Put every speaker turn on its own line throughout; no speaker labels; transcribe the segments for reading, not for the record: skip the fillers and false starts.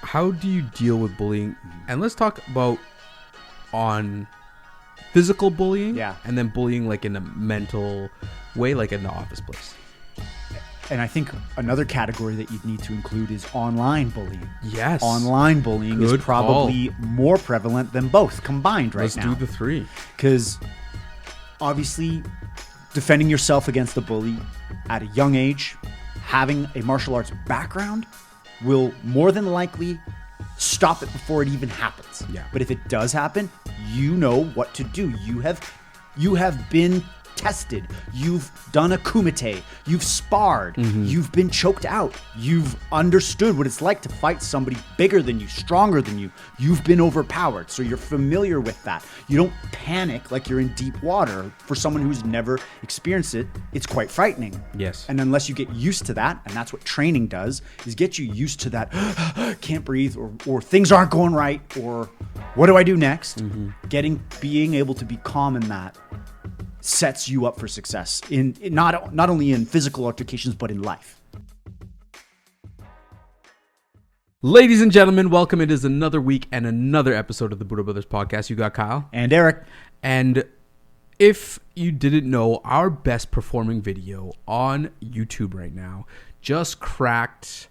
how do you deal with bullying? And let's talk about on physical bullying, and then bullying like in a mental way, like in the office place.
And I think another category that you'd need to include is online bullying.
Yes.
Online bullying is probably more prevalent than both combined right now.
Let's do the three.
Because obviously defending yourself against a bully at a young age, having a martial arts background will more than likely stop it before it even happens.
Yeah.
But if it does happen, you know what to do. You have been tested. You've done a kumite. You've sparred. You've been choked out. You've understood what it's like to fight somebody bigger than you, stronger than you. You've been overpowered, so you're familiar with that. You don't panic like you're in deep water. For someone who's never experienced it, it's quite frightening.
Yes.
And unless you get used to that, and that's what training does, is get you used to that can't breathe, or things aren't going right, or what do I do next? Being able to be calm in that sets you up for success in not only in physical altercations, but in life.
Ladies and gentlemen, welcome. It is another week and another episode of the Budo Brothers podcast. You got Kyle.
And Eric.
And if you didn't know, our best performing video on YouTube right now just cracked,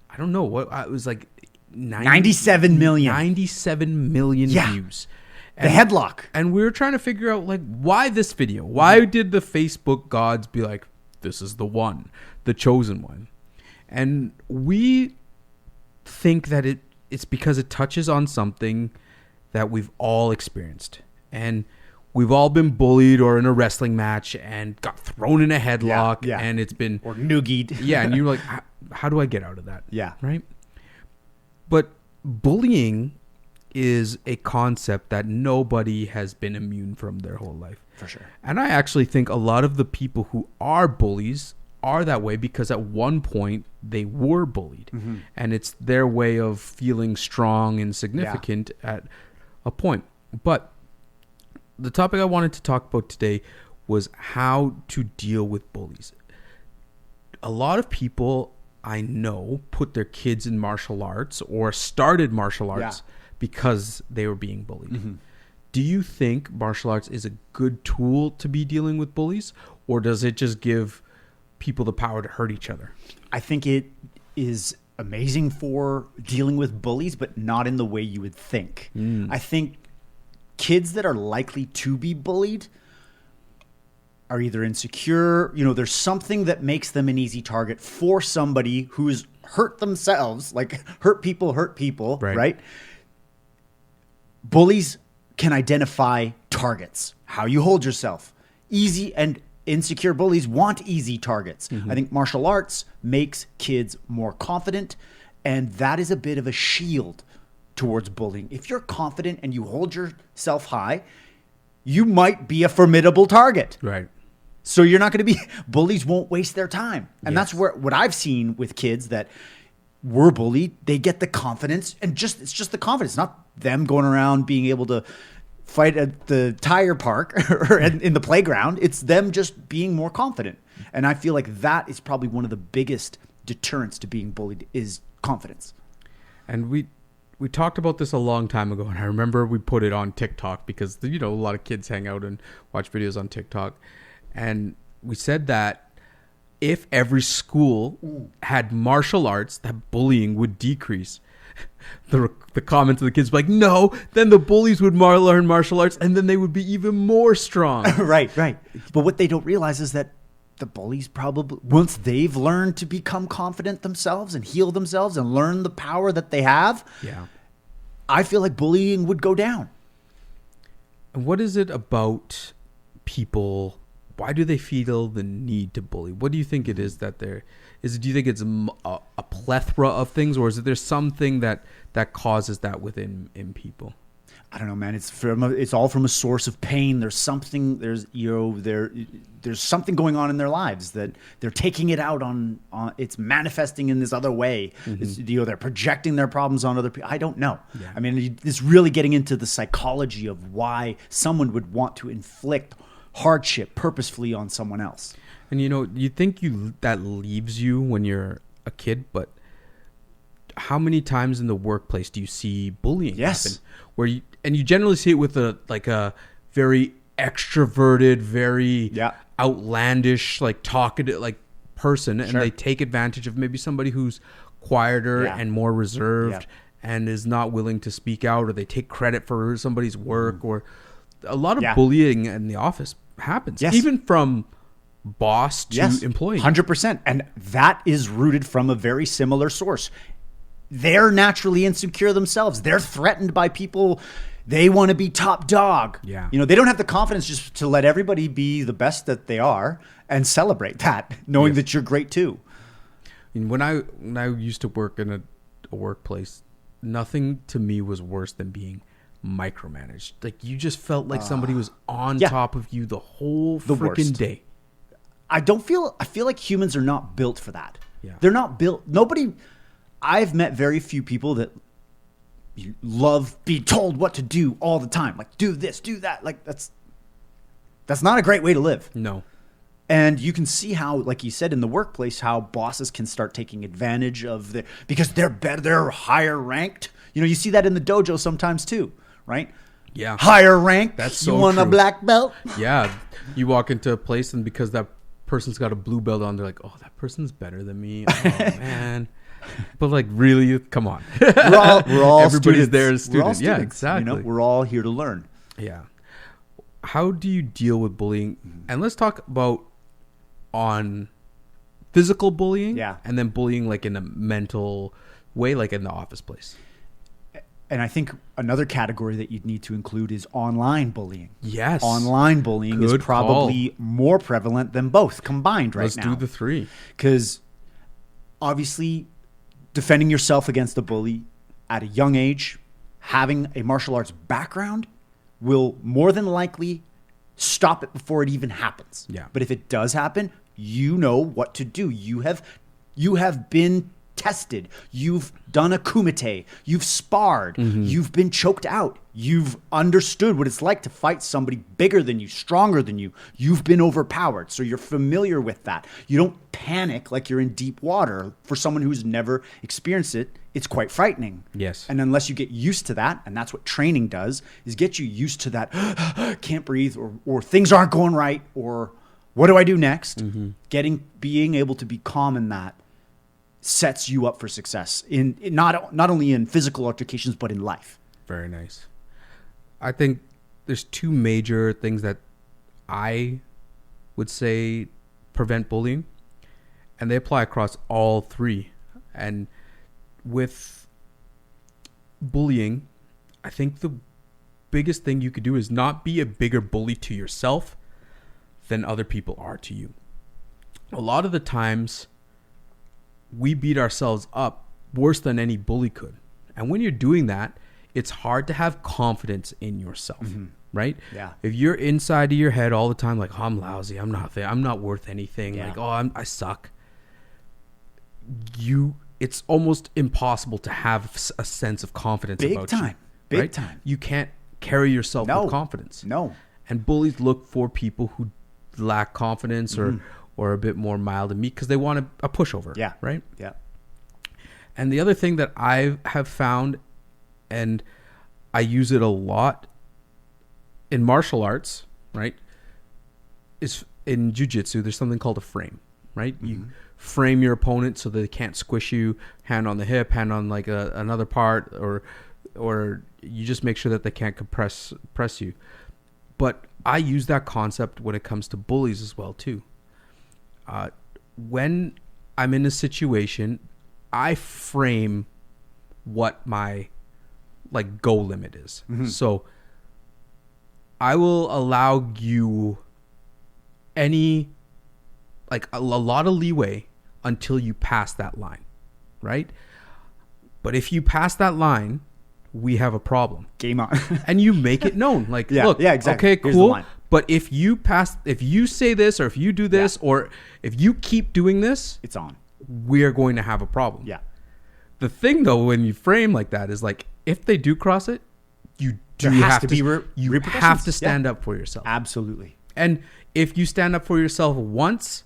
I don't know what, it was like
97 million.
97 million views.
The headlock.
And we were trying to figure out, like, why this video? Why did the Facebook gods be like, this is the one, the chosen one? And we think that it's because it touches on something that we've all experienced. And we've all been bullied or in a wrestling match and got thrown in a headlock. And it's been...
Or noogied.
And you're like, how do I get out of that?
Yeah.
Right? But bullying is a concept that nobody has been immune from their whole life.
For sure.
And I actually think a lot of the people who are bullies are that way because at one point they were bullied. And it's their way of feeling strong and significant at a point. But the topic I wanted to talk about today was how to deal with bullies. A lot of people I know put their kids in martial arts or started martial arts because they were being bullied. Do you think martial arts is a good tool to be dealing with bullies, or does it just give people the power to hurt each other?
I think it is amazing for dealing with bullies, but not in the way you would think. I think kids that are likely to be bullied are either insecure, there's something that makes them an easy target for somebody who's hurt themselves, like hurt people, right? Bullies can identify targets, how you hold yourself. Easy and insecure bullies want easy targets. I think martial arts makes kids more confident, and that is a bit of a shield towards bullying. If you're confident and you hold yourself high, you might be a formidable target.
Right.
So you're not going to be, bullies won't waste their time. And that's what I've seen with kids that were bullied. They get the confidence, and it's just the confidence, not them going around being able to fight at the tire park or in the playground. It's them just being more confident. And I feel like that is probably one of the biggest deterrents to being bullied is confidence.
And we talked about this a long time ago, and I remember we put it on TikTok because, a lot of kids hang out and watch videos on TikTok. And we said that if every school had martial arts, that bullying would decrease. The comments of the kids were like, no, then the bullies would learn martial arts, and then they would be even more strong.
Right. But what they don't realize is that the bullies probably, once they've learned to become confident themselves and heal themselves and learn the power that they have, I feel like bullying would go down.
And what is it about people? Why do they feel the need to bully? What do you think it is that do you think it's a plethora of things, or is it there's something that causes that within people?
I don't know, man. It's all from a source of pain. There's something. There's something going on in their lives that they're taking it out on. It's manifesting in this other way. They're projecting their problems on other people. I don't know. Yeah. I mean, it's really getting into the psychology of why someone would want to inflict hardship purposefully on someone else.
And you think that leaves you when you're a kid, but how many times in the workplace do you see bullying
Yes.
happen? Where you generally see it with a very extroverted, very outlandish, like talkative, like person, and they take advantage of maybe somebody who's quieter and more reserved and is not willing to speak out, or they take credit for somebody's work, or a lot of bullying in the office happens, even from boss to employee.
100%. And that is rooted from a very similar source. They're naturally insecure themselves. They're threatened by people. They want to be top dog.
Yeah.
They don't have the confidence just to let everybody be the best that they are and celebrate that, knowing that you're great too.
When I used to work in a workplace, nothing to me was worse than being micromanaged. Like, you just felt like somebody was on top of you the whole freaking day.
I feel like humans are not built for that.
Yeah.
They're not built. I've met very few people that love being told what to do all the time. Like, do this, do that. Like, that's not a great way to live.
No.
And you can see how, like you said, in the workplace, how bosses can start taking advantage of because they're better, they're higher ranked. You see that in the dojo sometimes too, right?
Yeah.
Higher ranked.
That's so
You want
true.
a black belt?
Yeah. You walk into a place, and because that person's got a blue belt on, they're like, oh, that person's better than me. Oh, man. But, like, really, come on.
We're all
Everybody's
students.
there as students.
We're all students.
Yeah, exactly.
We're all here to learn.
Yeah. How do you deal with bullying? And let's talk about on physical bullying, and then bullying like in a mental way, like in the office place.
And I think another category that you'd need to include is online bullying.
Yes.
Online bullying is probably more prevalent than both combined right now.
Let's do the three.
Because obviously defending yourself against a bully at a young age, having a martial arts background will more than likely stop it before it even happens.
Yeah.
But if it does happen, you know what to do. You have been tested. You've done a kumite. You've sparred. You've been choked out. You've understood what it's like to fight somebody bigger than you, stronger than you. You've been overpowered. So you're familiar with that. You don't panic like you're in deep water. For someone who's never experienced it, it's quite frightening.
Yes.
And unless you get used to that, and that's what training does, is get you used to that, can't breathe, or things aren't going right, or what do I do next? Being able to be calm in that sets you up for success in not only in physical altercations, but in life.
Very nice. I think there's two major things that I would say prevent bullying, and they apply across all three. And with bullying, I think the biggest thing you could do is not be a bigger bully to yourself than other people are to you. A lot of the times we beat ourselves up worse than any bully could. And when you're doing that, it's hard to have confidence in yourself, right?
Yeah.
If you're inside of your head all the time, like, oh, I'm lousy, I'm not there, I'm not worth anything, like, oh, I suck. It's almost impossible to have a sense of confidence about you.
Big time.
You can't carry yourself with confidence.
No.
And bullies look for people who lack confidence or a bit more mild and meek because they want a pushover.
Yeah.
Right?
Yeah.
And the other thing that I have found, and I use it a lot in martial arts, right, is in jiu-jitsu, there's something called a frame, right? You frame your opponent so that they can't squish you, hand on the hip, hand on like another part, or you just make sure that they can't press you. But I use that concept when it comes to bullies as well too. When I'm in a situation, I frame what my like go limit is. So I will allow you any like a lot of leeway until you pass that line, right? But if you pass that line, we have a problem.
Game on.
And you make it known. Like, look,
exactly.
Okay, cool. But if you say this, or if you do this, or if you keep doing this,
it's on.
We're going to have a problem.
Yeah.
The thing though, when you frame like that, is like, if they do cross it, you have to stand up for yourself.
Absolutely.
And if you stand up for yourself once,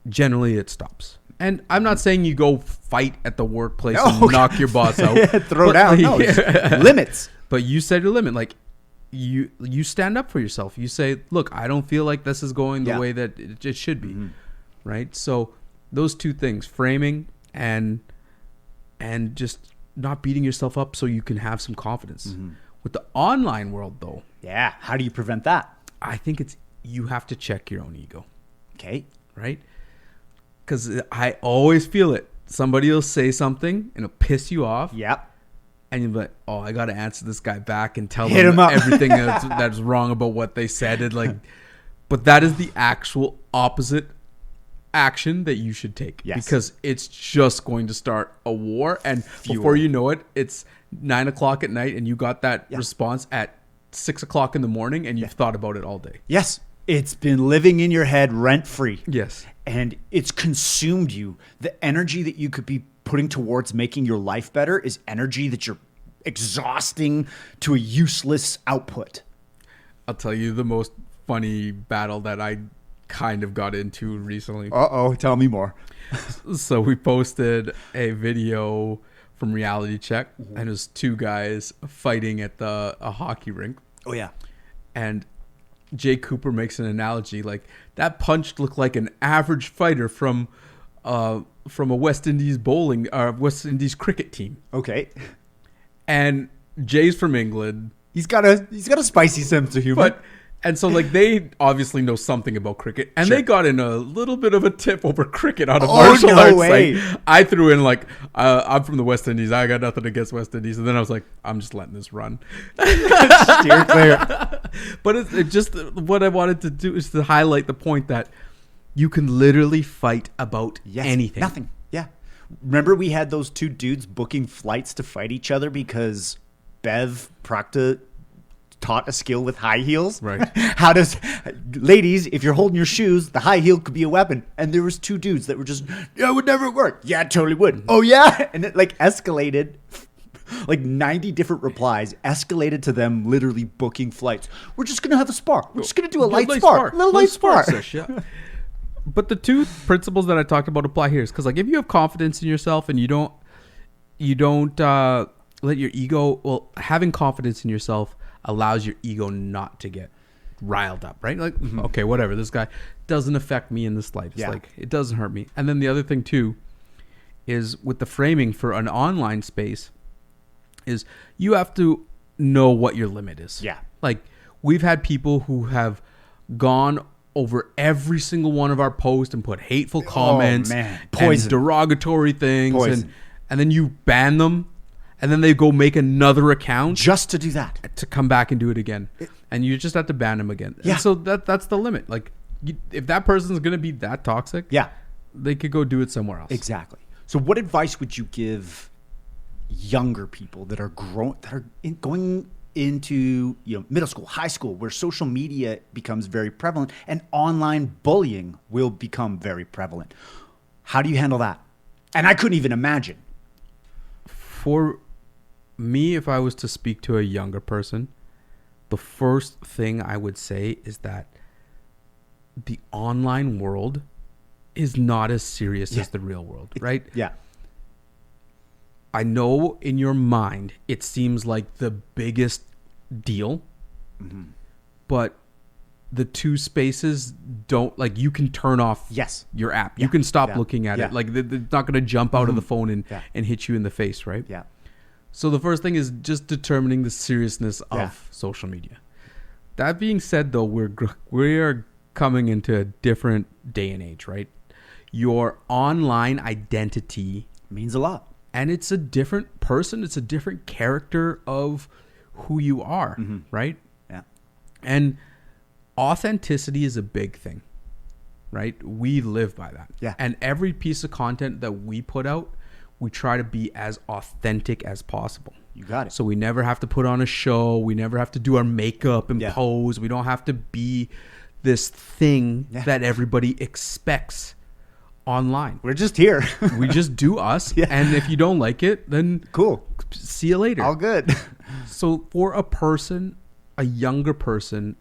generally it stops. And I'm not saying you go fight at the workplace
No.
and knock your boss out.
Throw down. No, it's limits.
But you set your limit. Like you stand up for yourself. You say, look, I don't feel like this is going the way that it should be. Right? So those two things, framing and just not beating yourself up so you can have some confidence. With the online world, though.
Yeah. How do you prevent that?
I think you have to check your own ego.
Okay.
Right? Because I always feel it. Somebody will say something and it'll piss you off.
Yep.
And you're like, oh, I got to answer this guy back and tell
Hit
him
him up.
everything that's wrong about what they said. And like, but that is the actual opposite action that you should take.
Yes.
Because it's just going to start a war. And before you know it, it's 9 o'clock at night and you got that response at 6 o'clock in the morning and you've thought about it all day.
Yes. It's been living in your head rent free.
Yes.
And it's consumed you. The energy that you could be putting towards making your life better is energy that you're exhausting to a useless output.
I'll tell you the most funny battle that I kind of got into recently.
Uh-oh, tell me more.
So we posted a video from Reality Check, and it was two guys fighting at a hockey rink.
Oh, yeah.
And Jay Cooper makes an analogy like that punch looked like an average fighter from a West Indies West Indies cricket team.
Okay.
And Jay's from England.
He's got a spicy sense of humor.
And so like they obviously know something about cricket, and they got in a little bit of a tip over cricket out of martial arts.
Way.
Like, I threw in like I'm from the West Indies. I got nothing against West Indies, and then I was like, I'm just letting this run.
Steer clear.
But it just what I wanted to do is to highlight the point that you can literally fight about anything.
Nothing. Yeah. Remember we had those two dudes booking flights to fight each other because Bev Proctor taught a skill with high heels.
Right.
Ladies, if you're holding your shoes, the high heel could be a weapon. And there was two dudes that were just, it would never work. Yeah, it totally would. Oh yeah. And it like escalated, like 90 different replies escalated to them literally booking flights. We're just going to have a spar. We're just going to do a light spar. Little light spar.
Yeah. But the two principles that I talked about apply here is because like if you have confidence in yourself and you don't let your ego, having confidence in yourself allows your ego not to get riled up, right? Like, okay, whatever. This guy doesn't affect me in the slightest.
Yeah.
Like, it doesn't hurt me. And then the other thing, too, is with the framing for an online space is you have to know what your limit is.
Yeah.
Like, we've had people who have gone over every single one of our posts and put hateful comments and derogatory things. And then you ban them. And then they go make another account
just to do that,
to come back and do it again, and you just have to ban them again.
Yeah.
And so that's the limit. Like, if that person's going to be that toxic, they could go do it somewhere else.
Exactly. So, what advice would you give younger people that are going into middle school, high school, where social media becomes very prevalent and online bullying will become very prevalent? How do you handle that? And I couldn't even imagine.
For me, if I was to speak to a younger person, the first thing I would say is that the online world is not as serious as the real world, right?
Yeah.
I know in your mind it seems like the biggest deal, but the two spaces don't, like, you can turn off your app. You can stop looking at it. Like, they're not going to jump out of the phone and hit you in the face, right?
Yeah.
So the first thing is just determining the seriousness of social media. That being said, though, we're coming into a different day and age, right? Your online identity
means a lot.
And it's a different person. It's a different character of who you are, right?
Yeah.
And authenticity is a big thing, right? We live by that.
Yeah.
And every piece of content that we put out, we try to be as authentic as possible.
You got it.
So we never have to put on a show. We never have to do our makeup and pose. We don't have to be this thing that everybody expects online.
We're just here.
We just do us. And if you don't like it, then
cool.
See you later.
All good.
So for a person, a younger person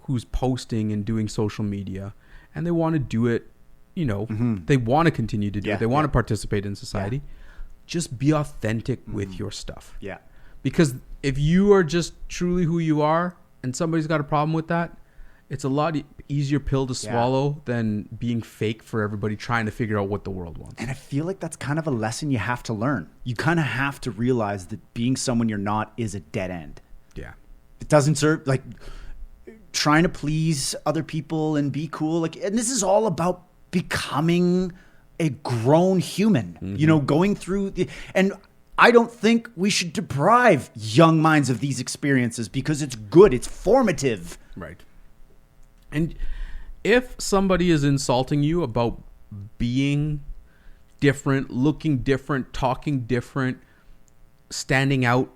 who's posting and doing social media, and they want to do it they want to continue to do it. They want to
Yeah.
participate in society. Just be authentic with your stuff.
Yeah.
Because if you are just truly who you are and somebody's got a problem with that, it's a lot easier pill to swallow than being fake for everybody trying to figure out what the world wants.
And I feel like that's kind of a lesson you have to learn. You kind of have to realize that being someone you're not is a dead end.
Yeah.
It doesn't serve, like, trying to please other people and be cool. Like, and this is all about becoming a grown human, going through and I don't think we should deprive young minds of these experiences because it's good. It's formative.
Right. And if somebody is insulting you about being different, looking different, talking different, standing out,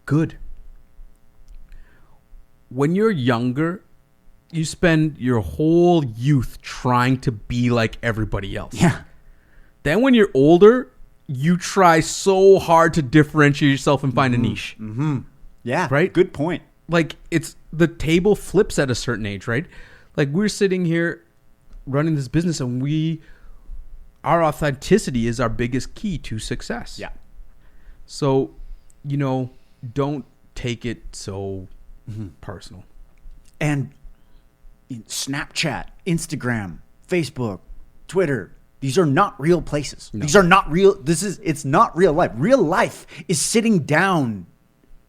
good. When you're younger, you spend your whole youth trying to be like everybody else.
Yeah.
Then when you're older, you try so hard to differentiate yourself and find a niche.
Mm-hmm. Yeah.
Right?
Good point.
Like, it's the table flips at a certain age, right? Like, we're sitting here running this business and our authenticity is our biggest key to success.
Yeah.
So, don't take it so personal.
And Snapchat, Instagram, Facebook, Twitter, these are not real places. No. These are not real. It's not real life. Real life is sitting down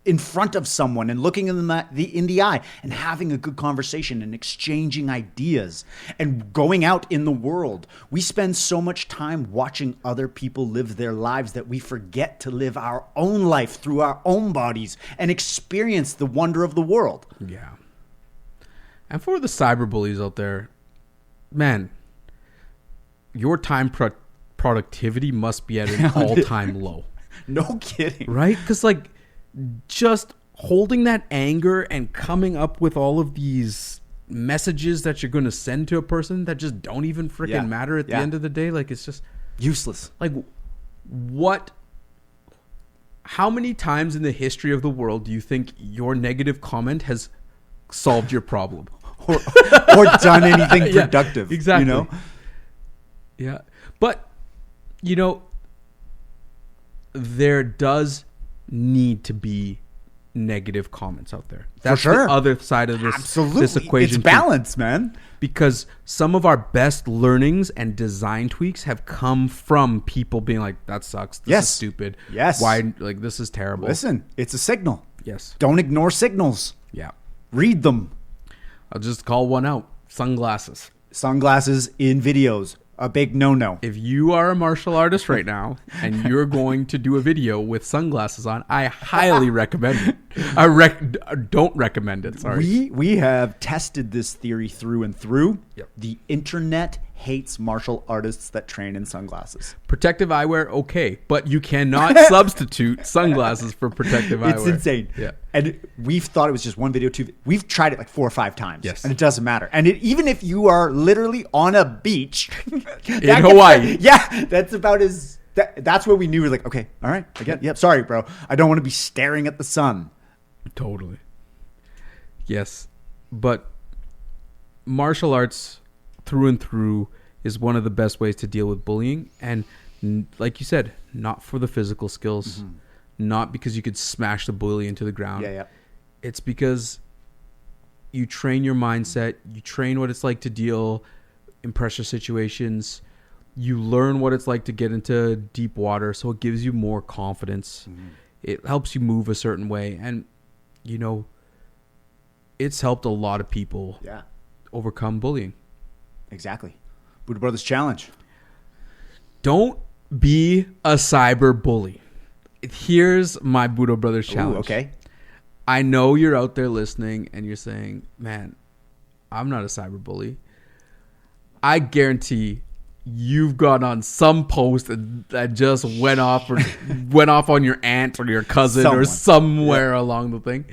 in front of someone and looking in the eye and having a good conversation and exchanging ideas and going out in the world. We spend so much time watching other people live their lives that we forget to live our own life through our own bodies and experience the wonder of the world.
Yeah. And for the cyberbullies out there, man, your time productivity must be at an all-time low.
No kidding.
Right? Because, like, just holding that anger and coming up with all of these messages that you're going to send to a person that just don't even freaking matter at the end of the day, like, it's just
useless.
Like, how many times in the history of the world do you think your negative comment has solved your problem
or done anything productive?
Yeah, exactly. Yeah. But, there does need to be negative comments out there. That's
For sure.
The other side of this equation.
It's balance, man.
Because some of our best learnings and design tweaks have come from people being like, that sucks. This is stupid.
Yes.
Why? Like, this is terrible.
Listen, it's a signal.
Yes.
Don't ignore signals.
Yeah.
Read them.
I'll just call one out. Sunglasses.
Sunglasses in videos. A big no-no.
If you are a martial artist right now and you're going to do a video with sunglasses on, I highly recommend it. Don't recommend it. Sorry.
We have tested this theory through and through.
Yep.
The internet hates martial artists that train in sunglasses.
Protective eyewear, okay, but you cannot substitute sunglasses for protective eyewear.
It's insane.
Yeah.
And we've thought it was just one video, we've tried it like 4 or 5 times.
Yes.
And it doesn't matter. And even if you are literally on a beach
in Hawaii.
That's about as that's what we knew. We're like, okay, all right, I get it. Yep, sorry, bro. I don't want to be staring at the sun.
Totally. Yes. But martial arts through and through is one of the best ways to deal with bullying. And like you said, not for the physical skills, not because you could smash the bully into the ground.
Yeah.
It's because you train your mindset, you train what it's like to deal in pressure situations, you learn what it's like to get into deep water, so it gives you more confidence. It helps you move a certain way, and it's helped a lot of people overcome bullying.
Exactly. Budo Brothers Challenge.
Don't be a cyber bully. Here's my Budo Brothers Challenge.
Ooh, okay.
I know you're out there listening and you're saying, man, I'm not a cyber bully. I guarantee you've gone on some post that just went off on your aunt or your cousin or somewhere along the thing.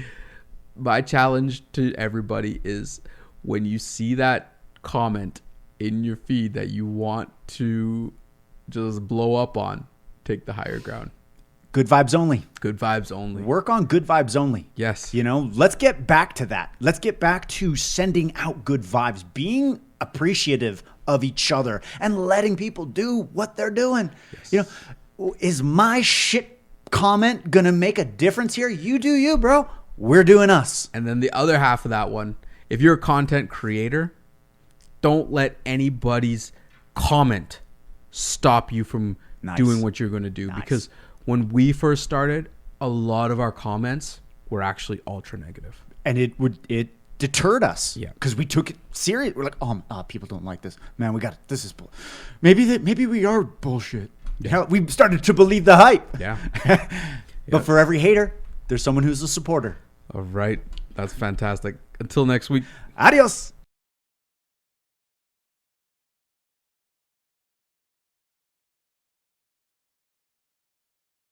My challenge to everybody is when you see that comment in your feed that you want to just blow up on, take the higher ground.
Good vibes only.
Good vibes only.
Work on good vibes only.
Yes.
Let's get back to that. Let's get back to sending out good vibes, being appreciative of each other and letting people do what they're doing. Yes. You know, is my shit comment gonna make a difference here? You do you, bro. We're doing us.
And then the other half of that one, if you're a content creator, don't let anybody's comment stop you from doing what you're going to do. Because when we first started, a lot of our comments were actually ultra negative.
And it deterred us.
Yeah.
Because we took it serious. We're like, oh, people don't like this. Man, this is maybe we are bullshit. Yeah. Hell, we started to believe the hype.
Yeah.
But for every hater, there's someone who's a supporter.
All right. That's fantastic. Until next week.
Adios.